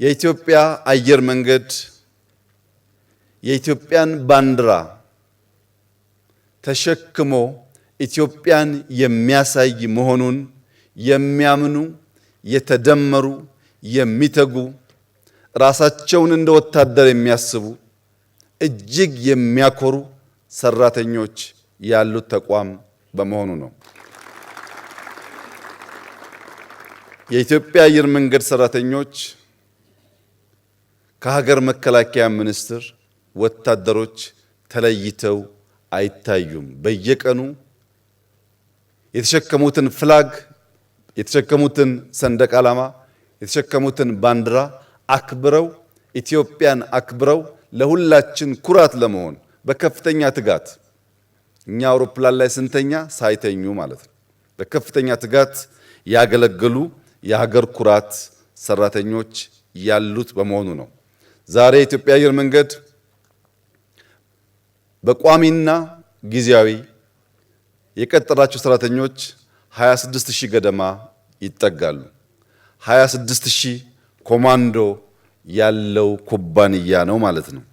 የኢትዮጵያ አየር መንገድ የኢትዮጵያን ባንዲራ ተሸክሞ ኢትዮጵያን የሚያሳይ መሆኑን የሚያምኑ የተደመሩ የሚተጉ ራሳቸውን እንደ ወታደር የሚያስቡ እጅግ የሚያኮሩ ሰራተኞች ያሉት ተቋም በመሆኑ ነው። የኢትዮጵያ አየር መንገድ ሰራተኞች ከሀገር መከላከያ ሚኒስቴር ወታደሮች ተለይተው አይታዩም። በየቀኑ የተሸከሙትን ፍላግ፣ የተሸከሙትን ሰንደቅ ዓላማ፣ የተሸከሙትን ባንዲራ አክብረው ኢትዮጵያን አክብረው ለሁላችን ኩራት ለመሆን በከፍተኛ ትጋት እኛ አውሮፕላን ላይ ስንተኛ ሳይተኙ ማለት ነው። በከፍተኛ ትጋት ያገለገሉ የሀገር ኩራት ሰራተኞች ያሉት በመሆኑ ነው። ዛሬ የኢትዮጵያ አየር መንገድ በቋሚና ጊዜያዊ የቀጠራቸው ሰራተኞች 26000 ገደማ ይጠጋሉ። 26000 ኮማንዶ ያለው ኩባንያ ነው ማለት ነው።